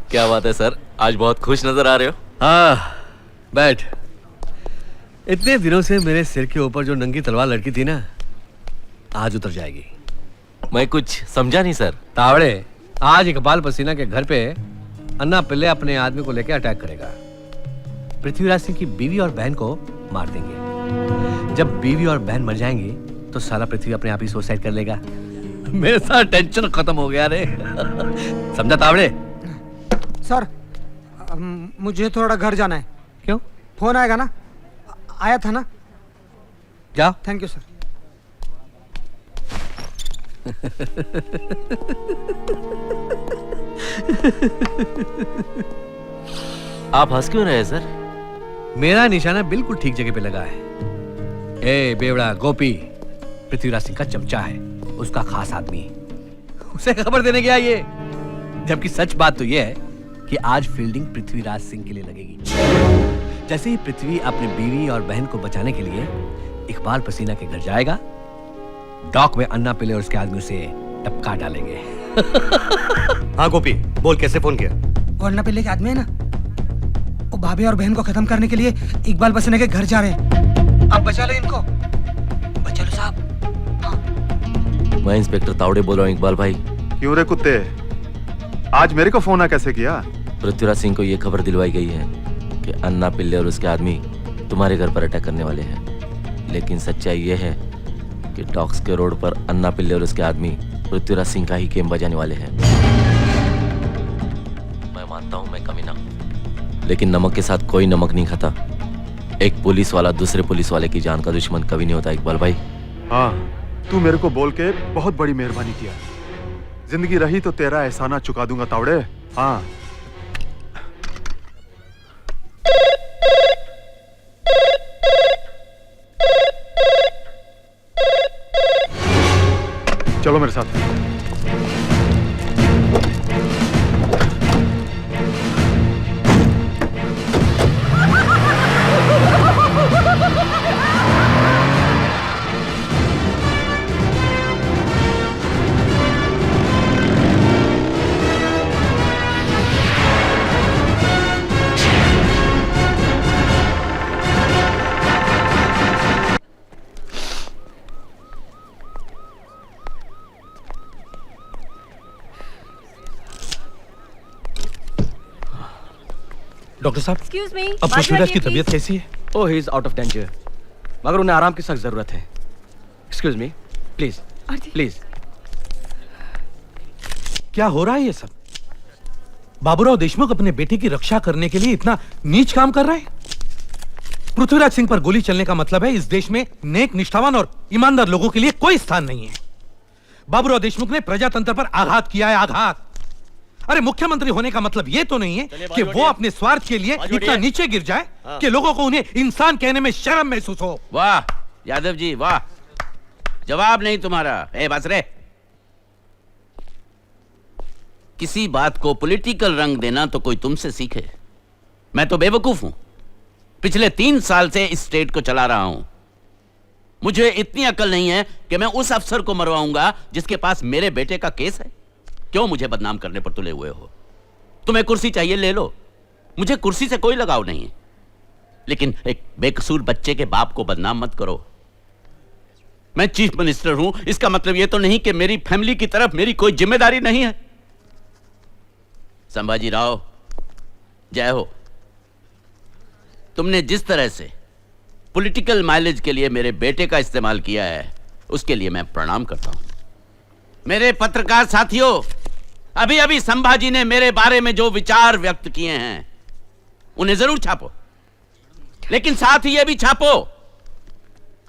क्या बात है सर, आज बहुत खुश नजर आ रहे हो। हाँ, बैठ। इतने दिनों से मेरे सिर के ऊपर जो नंगी तलवार लटकी थी ना, आज उतर जाएगी। मैं कुछ समझा नहीं सर। तावड़े, आज इकबाल पसीना के घर पे अन्ना पिल्ले अपने आदमी को लेकर अटैक करेगा। पृथ्वीराज सिंह की बीवी और बहन को मार देंगे। जब बीवी और बहन मर जाएंगी तो सारा पृथ्वी अपने आप ही सुसाइड कर लेगा। मेरे साथ टेंशन खत्म हो गया रे। समझा तावड़े? सर, मुझे थोड़ा घर जाना है। क्यों? फोन आएगा ना? आया था ना? जाओ। Thank you sir. आप हंस क्यों रहे हैं सर? मेरा निशाना बिल्कुल ठीक जगह पे लगा है। ए बेवड़ा गोपी पृथ्वीराज सिंह का चमचा है, उसका खास आदमी, उसे खबर देने गया ये। जबकि सच बात तो ये है कि आज फील्डिंग पृथ्वीराज सिंह के लिए लगेगी। जैसे ही पृथ्वी अपनी बीवी और बहन को बचाने के लिए इकबाल पसीना के घर जाएगा, डॉक में अन्ना पिल्ले और उसके आदमी उसे टपका डालेंगे। हाँ गोपी, बोल कैसे फोन किया? वो अन्ना पिल्ले के आदमी है ना, वो भाभी और बहन को खत्म करने के लिए इकबाल पसीना के घर जा रहे हैं। आप बचा लो इनको, बचा लो साहब। मैं इंस्पेक्टर तावड़े बोल रहा हूँ इकबाल भाई। क्यों रे कुत्ते, आज मेरे को फोन कैसे किया? पृथ्वीराज सिंह को ये खबर दिलवाई गई है कि अन्ना पिल्ले और उसके आदमी तुम्हारे घर पर अटैक करने वाले हैं। लेकिन सच्चाई ये है कि डॉक्स के रोड पर अन्ना पिल्ले और उसके आदमी पृथ्वीराज सिंह का ही गेम बजाने वाले हैं। मैं मानता हूं मैं कमीना हूं, लेकिन नमक के साथ कोई नमक नहीं खाता। एक पुलिस वाला दूसरे पुलिस वाले की जान का दुश्मन कभी नहीं होता इकबाल भाई। हाँ, तू मेरे को बोल के बहुत बड़ी मेहरबानी किया। जिंदगी रही तो तेरा एहसाना चुका दूंगा तावड़े। हाँ, चलो मेरे साथ। डॉक्टर साहब, Excuse me, अब पृथ्वीराज की तबीयत कैसी है? Oh, he is out of danger, मगर उन्हें आराम की सख्त जरूरत है। Excuse me, please please. क्या हो रहा है ये सब? बाबूराव देशमुख अपने बेटे की रक्षा करने के लिए इतना नीच काम कर रहे हैं। पृथ्वीराज सिंह पर गोली चलने का मतलब है इस देश में नेक, निष्ठावान और ईमानदार लोगों के लिए कोई स्थान नहीं है। बाबूराव देशमुख ने प्रजातंत्र पर आघात किया है, आघात। अरे मुख्यमंत्री होने का मतलब यह तो नहीं है कि वो अपने स्वार्थ के लिए इतना नीचे गिर जाए कि लोगों को उन्हें इंसान कहने में शर्म महसूस हो। वाह यादव जी वाह, जवाब नहीं तुम्हारा। ए बस रे, किसी बात को पॉलिटिकल रंग देना तो कोई तुमसे सीखे। मैं तो बेवकूफ हूं, पिछले 3 साल से इस स्टेट को चला रहा हूं। मुझे इतनी अकल नहीं है कि मैं उस अफसर को मरवाऊंगा जिसके पास मेरे बेटे का केस है। क्यों मुझे बदनाम करने पर तुले हुए हो? तुम्हें कुर्सी चाहिए ले लो, मुझे कुर्सी से कोई लगाव नहीं है, लेकिन एक बेकसूर बच्चे के बाप को बदनाम मत करो। मैं चीफ मिनिस्टर हूं, इसका मतलब यह तो नहीं कि मेरी फैमिली की तरफ मेरी कोई जिम्मेदारी नहीं है। संभाजी राव, जय हो। तुमने जिस तरह से पॉलिटिकल माइलेज के लिए मेरे बेटे का इस्तेमाल किया है, उसके लिए मैं प्रणाम करता हूं। मेरे पत्रकार साथियों, अभी अभी संभाजी ने मेरे बारे में जो विचार व्यक्त किए हैं उन्हें जरूर छापो, लेकिन साथ ही यह भी छापो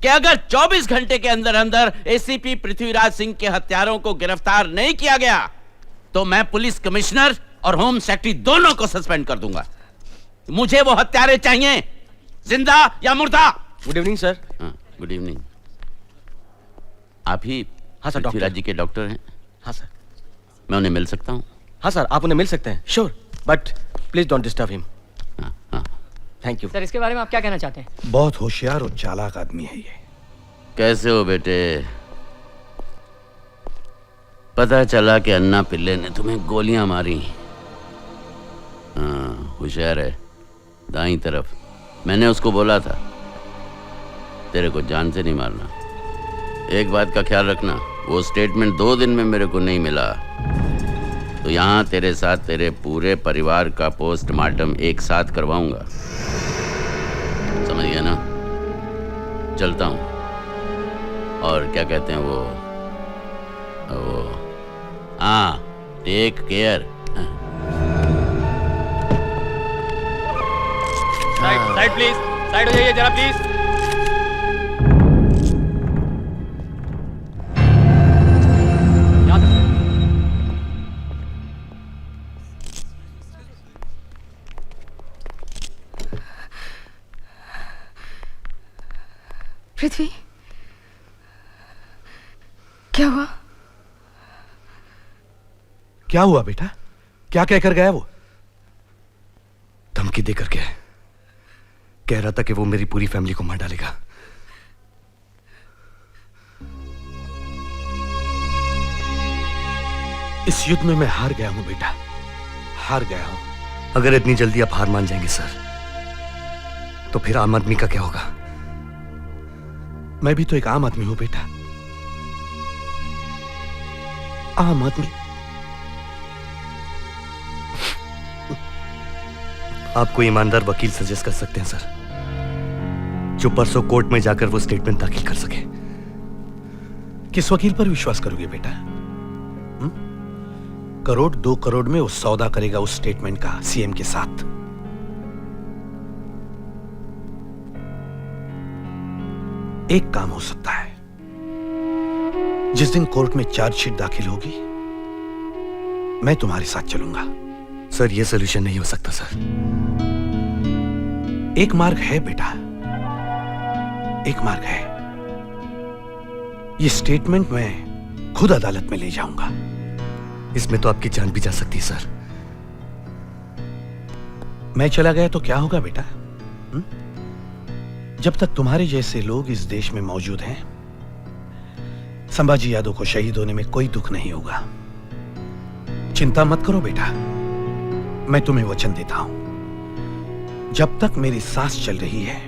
कि अगर 24 घंटे के अंदर अंदर एसीपी पृथ्वीराज सिंह के हत्यारों को गिरफ्तार नहीं किया गया तो मैं पुलिस कमिश्नर और होम सेक्रेटरी दोनों को सस्पेंड कर दूंगा। मुझे वो हत्यारे चाहिए, जिंदा या मुर्दा। Good evening sir. Good evening. आप ही हाँ सर, पृथ्वीराज जी के डॉक्टर हैं? हाँ सर। मैं उन्हें मिल सकता हूं? हाँ सर, आप उन्हें मिल सकते हैं, sure, but please don't disturb him. Thank you sir. इसके बारे में आप क्या कहना चाहते हैं? बहुत होशियार और चालाक आदमी है ये। कैसे हो बेटे? पता चला कि अन्ना पिल्ले ने तुम्हें गोलियां मारी। हाँ, होशियार है। दाईं तरफ। मैंने उसको बोला था तेरे को जान से नहीं मारना। एक बात का ख्याल रखना, वो स्टेटमेंट 2 दिन में मेरे को नहीं मिला तो यहाँ तेरे साथ तेरे पूरे परिवार का पोस्टमार्टम एक साथ करवाऊंगा। समझ गया ना? चलता हूँ। और क्या कहते हैं वो हाँ, take care. Side please, side हो जाइए जरा प्लीज। पृथ्वी, क्या हुआ? क्या हुआ बेटा? क्या कहकर गया वो? धमकी देकर के कह रहा था कि वो मेरी पूरी फैमिली को मार डालेगा। इस युद्ध में मैं हार गया हूं बेटा, हार गया हूं। अगर इतनी जल्दी आप हार मान जाएंगे सर, तो फिर आम आदमी का क्या होगा? मैं भी तो एक आम आदमी हूं बेटा, आम आदमी। आप कोई ईमानदार वकील सजेस्ट कर सकते हैं सर, जो परसों कोर्ट में जाकर वो स्टेटमेंट दाखिल कर सके। किस वकील पर विश्वास करोगे बेटा? 1 करोड़ 2 करोड़ में वो सौदा करेगा उस स्टेटमेंट का सीएम के साथ। एक काम हो सकता है, जिस दिन कोर्ट में चार्जशीट दाखिल होगी मैं तुम्हारे साथ चलूंगा। सर ये सोल्यूशन नहीं हो सकता सर। एक मार्ग है बेटा, एक मार्ग है। ये स्टेटमेंट मैं खुद अदालत में ले जाऊंगा। इसमें तो आपकी जान भी जा सकती है सर। मैं चला गया तो क्या होगा बेटा? जब तक तुम्हारे जैसे लोग इस देश में मौजूद हैं, संभाजी यादव को शहीद होने में कोई दुख नहीं होगा। चिंता मत करो बेटा, मैं तुम्हें वचन देता हूं, जब तक मेरी सांस चल रही है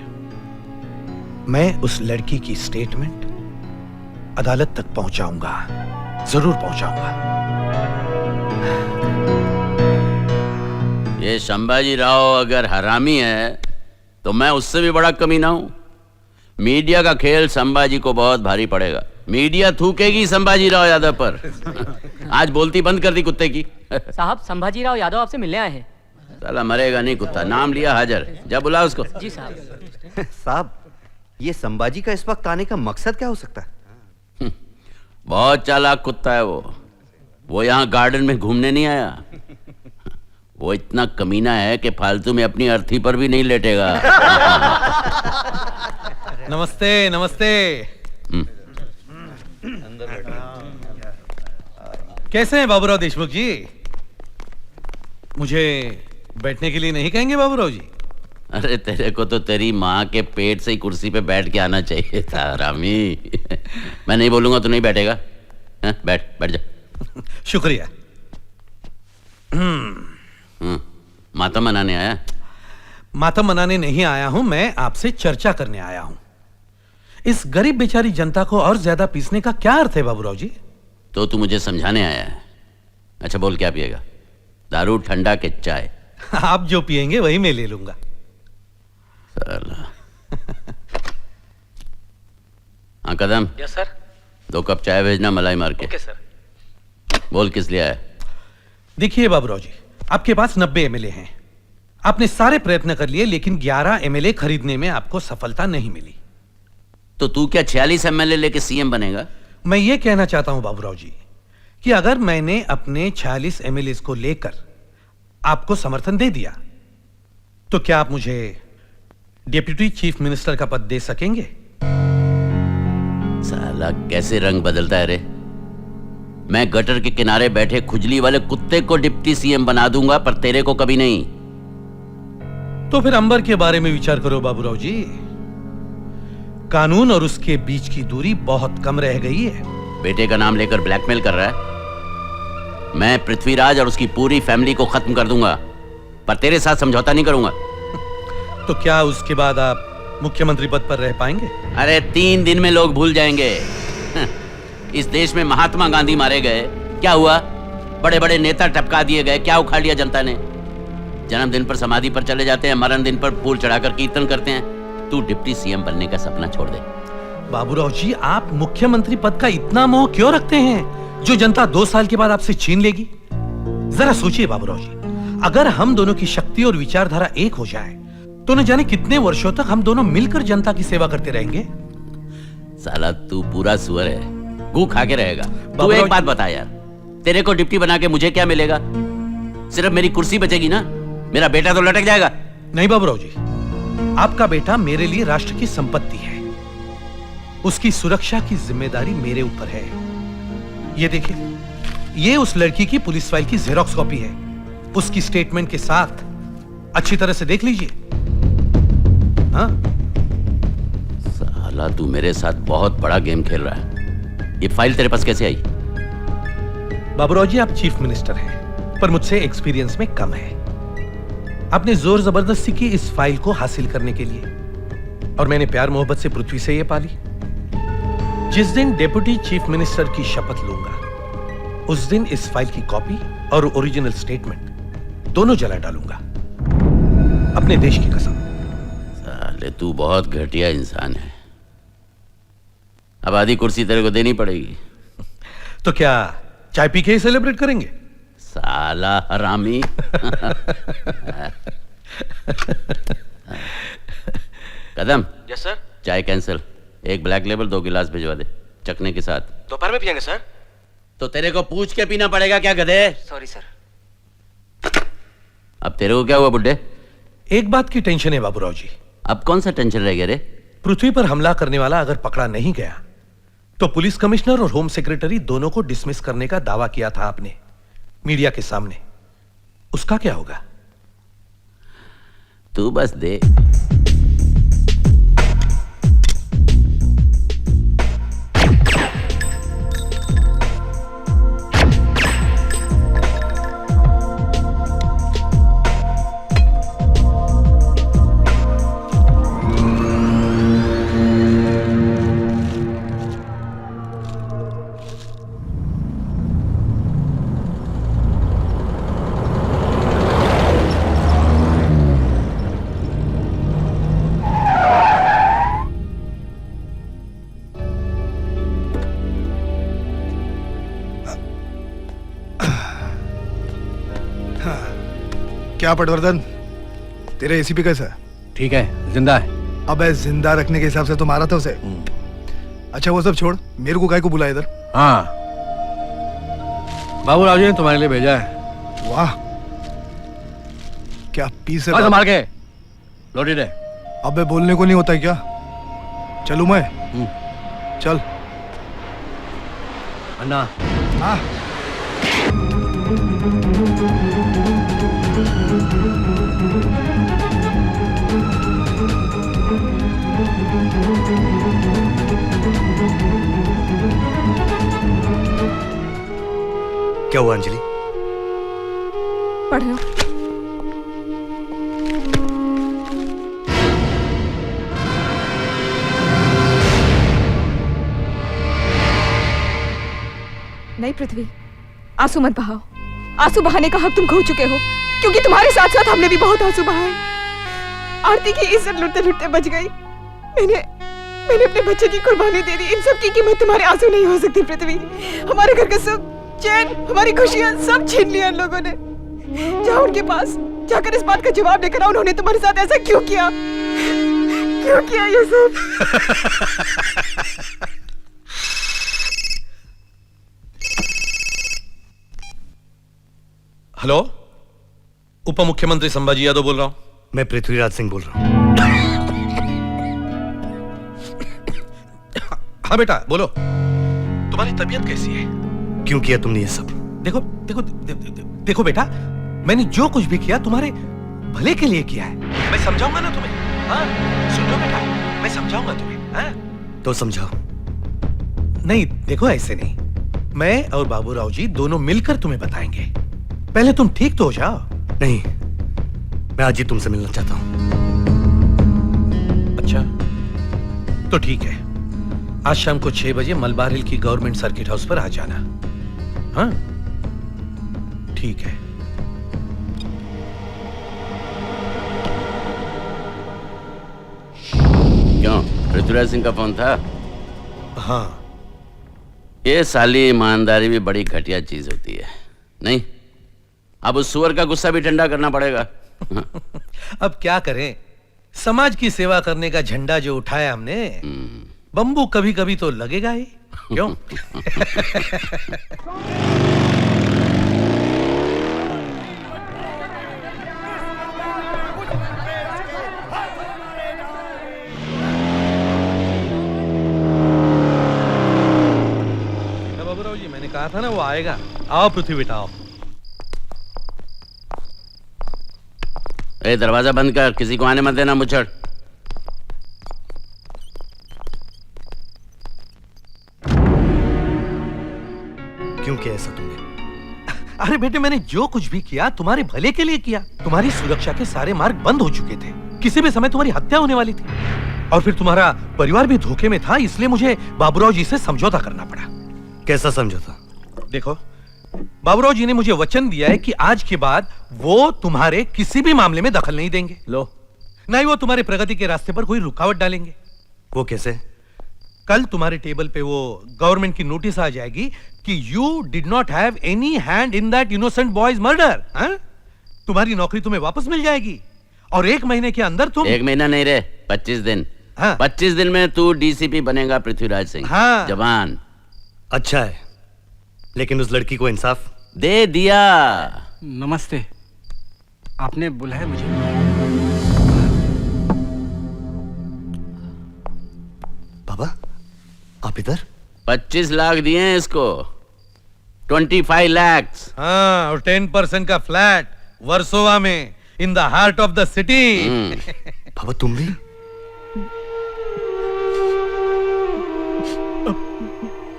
मैं उस लड़की की स्टेटमेंट अदालत तक पहुंचाऊंगा, जरूर पहुंचाऊंगा। ये संभाजी राव अगर हरामी है तो मैं उससे भी बड़ा कमीना हूं। मीडिया का खेल संभाजी को बहुत भारी पड़ेगा। मीडिया थूकेगी संभाजी राव यादव पर। आज बोलती बंद कर दी कुत्ते की। साहब, संभाजी राव यादव आपसे मिलने आए हैं। साला मरेगा नहीं कुत्ता। नाम लिया हाजिर, जा बुला उसको। जी साहब। साहब, ये संभाजी का इस वक्त आने का मकसद क्या हो सकता है? बहुत चालाक कुत्ता है वो यहाँ गार्डन में घूमने नहीं आया। वो इतना कमीना है कि फालतू में अपनी अर्थी पर भी नहीं लेटेगा। नमस्ते नमस्ते। कैसे हैं बाबूराव देशमुख जी? मुझे बैठने के लिए नहीं कहेंगे बाबूराव जी? अरे तेरे को तो तेरी माँ के पेट से ही कुर्सी पे बैठ के आना चाहिए था रामी। मैं नहीं बोलूंगा तो नहीं बैठेगा। बैठ बैठ जा। शुक्रिया। मातम मनाने आया? मातम मनाने नहीं आया हूं, मैं आपसे चर्चा करने आया हूं। इस गरीब बेचारी जनता को और ज्यादा पीसने का क्या अर्थ है बाबूराव जी? तो तू मुझे समझाने आया है? अच्छा बोल, क्या पिएगा? दारू, ठंडा के चाय? आप जो पिएंगे वही मैं ले लूंगा। साला। हाँ कदम। Yes sir. 2 कप चाय भेजना मलाई मार के। Okay sir. बोल किस लिए आया? देखिए बाबूराव जी, आपके पास 90 एमएलए हैं। आपने सारे प्रयत्न कर लिए लेकिन 11 एमएलए खरीदने में आपको सफलता नहीं मिली। तो तू क्या 46 एमएलए लेके सीएम बनेगा? मैं ये कहना चाहता हूं बाबूराव जी कि अगर मैंने अपने 46 एमएलए को लेकर आपको समर्थन दे दिया तो क्या आप मुझे डिप्टी चीफ मिनिस्टर का पद दे सकेंगे? साला कैसे रंग बदलता है रे। मैं गटर के किनारे बैठे खुजली वाले कुत्ते को डिप्टी सीएम बना दूंगा, पर तेरे को कभी नहीं। तो फिर अंबर के बारे में विचार करो बाबूराव जी। कानून और उसके बीच की दूरी बहुत कम रह गई है। बेटे का नाम लेकर ब्लैकमेल कर रहा है? मैं पृथ्वीराज और उसकी पूरी फैमिली को खत्म कर दूंगा, पर तेरे साथ समझौता नहीं करूंगा। तो क्या उसके बाद आप मुख्यमंत्री पद पर रह पाएंगे? अरे 3 दिन में लोग भूल जाएंगे। इस देश में महात्मा गांधी मारे गए, क्या हुआ? बड़े बड़े नेता टपका दिए गए, क्या उखाड़ लिया जनता ने? जन्मदिन पर समाधि पर चले जाते हैं, मरण दिन पर फूल चढ़ाकर कीर्तन करते हैं। तू डिप्टी सीएम बनने का सपना छोड़ दे। बाबूराव जी, आप मुख्यमंत्री पद का इतना मोह क्यों रखते हैं जो जनता 2 साल के बाद आपसे छीन लेगी? जरा सोचिए बाबूराव जी, अगर हम दोनों की शक्ति और विचारधारा एक हो जाए तो न जाने कितने वर्षों तक हम दोनों मिलकर जनता की सेवा करते रहेंगे। साला तू पूरा सुअर है, गू खा के रहेगा। तू एक बात बता यार, तेरे को डिप्टी बना के मुझे क्या मिलेगा? सिर्फ मेरी कुर्सी बचेगी ना, मेरा बेटा तो लटक जाएगा। नहीं बाबूराव जी, आपका बेटा मेरे लिए राष्ट्र की संपत्ति है, उसकी सुरक्षा की जिम्मेदारी मेरे ऊपर है। ये देखिए, ये उस लड़की की पुलिस फाइल की जेरॉक्स कॉपी है, उसकी स्टेटमेंट के साथ। अच्छी तरह से देख लीजिए। हाँ? साला तू मेरे साथ बहुत बड़ा गेम खेल रहा है। ये फाइल तेरे पास कैसे आई? बाबूराव जी, आप चीफ मिनिस्टर हैं, पर मुझसे एक्सपीरियंस में कम है। आपने जोर जबरदस्ती की इस फाइल को हासिल करने के लिए, और मैंने प्यार मोहब्बत से पृथ्वी से ये पाली। जिस दिन डेप्यूटी चीफ मिनिस्टर की शपथ लूंगा, उस दिन इस फाइल की कॉपी और ओरिजिनल स्टेटमेंट दोनों जला डालूंगा, अपने देश की कसम। साले तू बहुत घटिया इंसान है। अब आधी कुर्सी तेरे को देनी पड़ेगी। तो क्या चाय पी के ही सेलिब्रेट करेंगे? साला हरामी। कदम। Yes sir. चाय कैंसिल, एक ब्लैक लेबल 2 गिलास भिजवा दे, चखने के साथ। दोपहर में पियेंगे सर। तो तेरे को पूछ के पीना पड़ेगा क्या गधे? Sorry sir. अब तेरे को क्या हुआ बुड्ढे? एक बात की टेंशन है बाबूराव जी। अब कौन सा टेंशन रह गया रे? पृथ्वी पर हमला करने वाला अगर पकड़ा नहीं गया तो पुलिस कमिश्नर और होम सेक्रेटरी दोनों को डिसमिस करने का दावा किया था आपने मीडिया के सामने। उसका क्या होगा? तू बस दे। क्या पटवर्धन, तेरे एसीपी कैसा है? ठीक है, जिंदा है। अबे जिंदा रखने के हिसाब से तो मारा था उसे। अच्छा वो सब छोड़, मेरे को काय को बुलाया इधर? हाँ, बाबूराव जी ने तुम्हारे लिए भेजा है। वाह, क्या पीस है। संभाल के, लोडेड है। अबे बोलने को नहीं होता है क्या? चलूं मैं? चल। अन्ना। हाँ। क्या हुआ अंजलि? पढ़ लो। नहीं पृथ्वी, आंसू मत बहाओ। आंसू बहाने का हक तुम खो चुके हो, क्योंकि तुम्हारे साथ साथ हमने भी बहुत आंसू बहाए। आरती की इज्जत लुटते लुटते बच गई। मैंने अपने बच्चे की कुर्बानी दे दी। इन सब की कीमत तुम्हारे आंसू नहीं हो सकती पृथ्वी। हमारे घर का सुख, चैन, हमारी खुशियां सब छीन लिया इन लोगों ने। जाओ उनके पास, जाकर इस बात का जवाब लेकर आओ, उन्होंने तुम्हारे साथ ऐसा क्यों किया? क्यों किया ये सब? हेलो, उप मुख्यमंत्री संभाजी यादव बोल रहा हूं। मैं पृथ्वीराज सिंह बोल रहा हूं। हाँ बेटा बोलो, तुम्हारी तबीयत कैसी है? क्यों किया तुमने ये सब? देखो देखो देखो बेटा, मैंने जो कुछ भी किया तुम्हारे भले के लिए किया है। मैं समझाऊंगा ना तुम्हें। हाँ सुनो बेटा, मैं समझाऊंगा तुम्हें। हाँ? तो समझाओ। नहीं देखो, ऐसे नहीं। मैं और बाबूराव जी दोनों मिलकर तुम्हें बताएंगे। पहले तुम ठीक तो हो जाओ। नहीं, मैं आज ही तुमसे मिलना चाहता हूं। अच्छा, तो ठीक है। आज शाम को 6 बजे मलबार हिल की गवर्नमेंट सर्किट हाउस पर आ जाना। हाँ, ठीक है। क्यों, पृथ्वीराज सिंह का फोन था? हाँ। ये साली ईमानदारी भी बड़ी घटिया चीज होती है, नहीं? अब उस सुअर का गुस्सा भी ठंडा करना पड़ेगा। अब क्या करें, समाज की सेवा करने का झंडा जो उठाया हमने, बंबू कभी कभी तो लगेगा ही, क्यों? बाबूराव जी, मैंने कहा था ना वो आएगा। आओ पृथ्वी बेटा, आओ। ए, दरवाजा बंद कर, किसी को आने मत देना मुझड़। क्यों किया ऐसा तुमने? अरे बेटे, मैंने जो कुछ भी किया तुम्हारे भले के लिए किया। तुम्हारी सुरक्षा के सारे मार्ग बंद हो चुके थे, किसी भी समय तुम्हारी हत्या होने वाली थी, और फिर तुम्हारा परिवार भी धोखे में था, इसलिए मुझे बाबूराव जी से समझौता करना पड़ा। कैसा समझौता? देखो, बाबूराव जी ने मुझे वचन दिया है कि आज के बाद वो तुम्हारे किसी भी मामले में दखल नहीं देंगे। लो, नहीं वो तुम्हारे प्रगति के रास्ते पर कोई रुकावट डालेंगे। वो कैसे? कल तुम्हारे टेबल पे वो गवर्नमेंट की नोटिस आ जाएगी कि you did not have any hand in that innocent boys murder. तुम्हारी नौकरी तुम्हें वापस मिल जाएगी, और 1 महीने के अंदर तुम 1 महीना नहीं रे, 25 दिन। हाँ। 25 दिन में तू डीसीपी बनेगा पृथ्वीराज सिंह। हाँ। जवान। अच्छा है, लेकिन उस लड़की को इंसाफ दे दिया। नमस्ते, आपने बुलाया मुझे? बाबा, आप इधर? 25 लाख दिए हैं इसको, 25 लाख। हाँ, और 10% का फ्लैट वर्सोवा में, in the heart of the city. बाबा, तुम भी?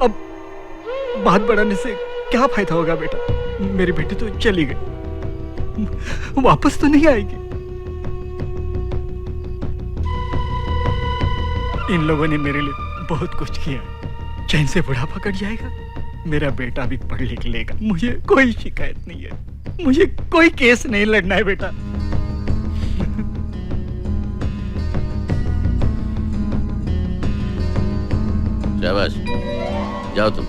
अब बात बढ़ाने से क्या फायदा होगा बेटा? मेरी बेटी तो चली गई, वापस तो नहीं आएगी। इन लोगों ने मेरे लिए बहुत कुछ किया, चैन से बुढ़ापा कट जाएगा, मेरा बेटा भी पढ़ लिख लेगा, मुझे कोई शिकायत नहीं है, मुझे कोई केस नहीं लड़ना है बेटा। शाबाश, जाओ तुम।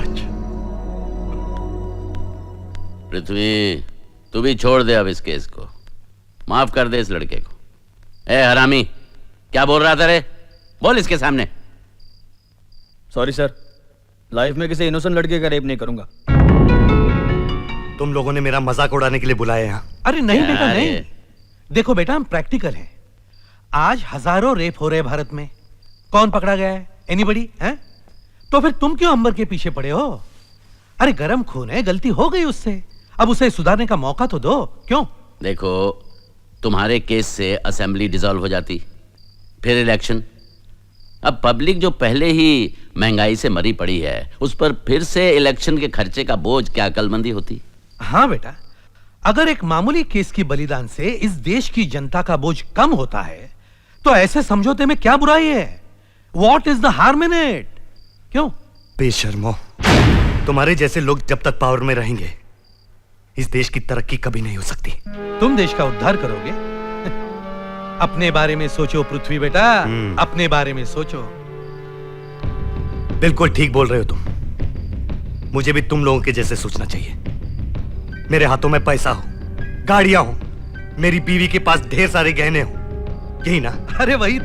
अच्छा पृथ्वी, तू भी छोड़ दे अब इस केस को, माफ कर दे इस लड़के को। ए हरामी, क्या बोल रहा था रे? बोल इसके सामने। सॉरी सर, लाइफ में किसी इनोसेंट लड़के का रेप नहीं करूंगा। तुम लोगों ने मेरा मजाक उड़ाने के लिए बुलाया यहाँ? अरे नहीं बेटा, नहीं। देखो बेटा, हम प्रैक्टिकल हैं। आज हजारों रेप हो रहे भारत में, कौन पकड़ा गया है? एनीबडी है? तो फिर तुम क्यों अंबर के पीछे पड़े हो? अरे गरम खून है, गलती हो गई उससे, अब उसे सुधारने का मौका तो दो। क्यों? देखो, तुम्हारे केस से असेंबली डिसॉल्व हो जाती, फिर इलेक्शन। अब पब्लिक जो पहले ही महंगाई से मरी पड़ी है, उस पर फिर से इलेक्शन के खर्चे का बोझ क्या अकलमंदी होती? हाँ बेटा, अगर एक मामूली केस की बलिदान से इस देश की जनता का बोझ कम होता है, तो ऐसे समझौते में क्या बुराई है? What is the harm in it? क्यों? बेशर्मो, तुम्हारे जैसे लोग जब तक पावर में रहेंगे, इस देश की तरक्की कभी नहीं हो सकती। तुम देश का उद्धार करोगे? अपने बारे में सोचो पृथ्वी बेटा, अपने बारे में सोचो। बिल्कुल ठीक बोल रहे हो तुम, मुझे भी तुम लोगों के जैसे सोचना चाहिए। मेरे हाथों में पैसा हो, गाड़ियां हो, मेरी बीवी के पास ढेर सारे गहने हो, यही ना? अरे वही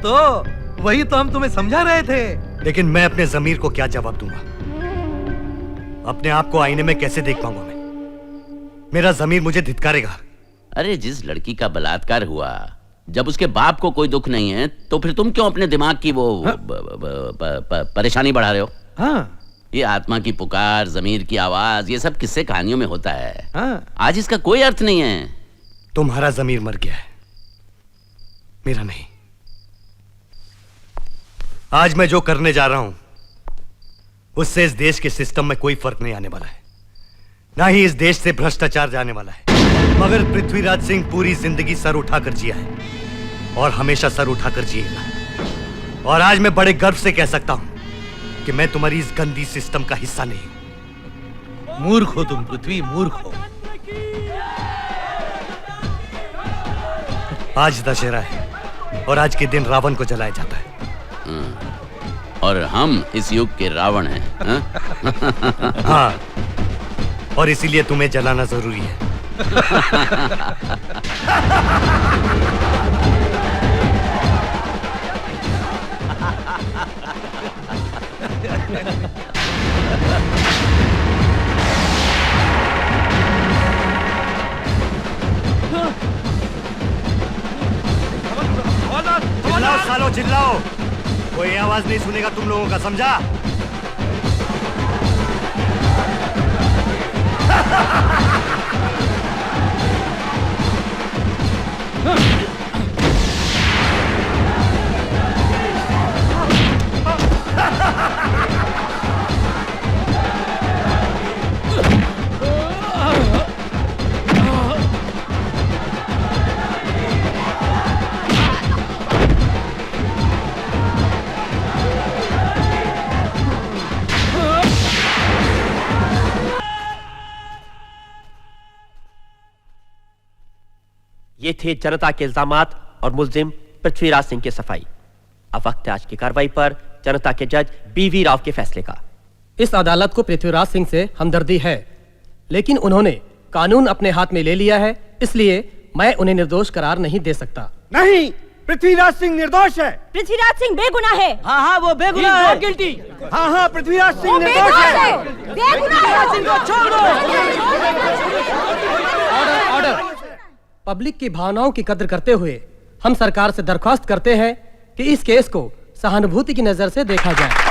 तो हम तुम्हें समझा रहे थे। लेकिन मैं अपने जमीर को क्या जवाब दूंगा? अपने आप को आईने में कैसे देख पाऊंगा मैं? मेरा जमीर मुझे धिक्कारेगा। अरे जिस लड़की का बलात्कार हुआ, जब उसके बाप को कोई दुख नहीं है, तो फिर तुम क्यों अपने दिमाग की वो परेशानी बढ़ा रहे हो? हाँ। ये आत्मा की पुकार, जमीर की आवाज, ये सब किस्से कहानियों में होता है। हाँ। आज इसका कोई अर्थ नहीं है। तुम्हारा जमीर मर गया है, मेरा नहीं। आज मैं जो करने जा रहा हूं, उससे इस देश के सिस्टम में कोई फर्क नहीं आने वाला है, ना ही इस देश से भ्रष्टाचार जाने वाला है। मगर पृथ्वीराज सिंह पूरी जिंदगी सर उठाकर जिया है और हमेशा सर उठाकर जिएगा। और आज मैं बड़े गर्व से कह सकता हूं कि मैं तुम्हारी इस गंदी सिस्टम का हिस्सा नहीं हूं। मूर्ख हो तुम पृथ्वी, मूर्ख हो। आज दशहरा है और आज के दिन रावण को जलाया जाता है। और हम इस युग के रावण हैं। हाँ? हाँ, और इसीलिए तुम्हें जलाना जरूरी है। चिल्लाओ सालो चिल्लाओ, कोई आवाज नहीं सुनेगा तुम लोगों का, समझा? ये थे जनता के इल्जामात और मुल्जिम पृथ्वीराज सिंह की सफाई। अब वक्त है आज की कार्रवाई पर जनता के जज बीवी राव के फैसले का। इस अदालत को पृथ्वीराज सिंह से हमदर्दी है, लेकिन उन्होंने कानून अपने हाथ में ले लिया है, इसलिए मैं उन्हें निर्दोष करार नहीं दे सकता। नहीं, पृथ्वीराज सिंह निर्दोष है। पृथ्वीराज सिंह बेगुनाह है। हाँ हाँ, वो बेगुनाह है। गिल्टी। हाँ हाँ, पृथ्वीराज सिंह निर्दोष है। बेगुनाह है। छोड़ दो। Order, order. पब्लिक की भावनाओं की कद्र करते हुए हम सरकार से दरख्वास्त करते हैं कि इस केस को सहानुभूति की नजर से देखा जाए।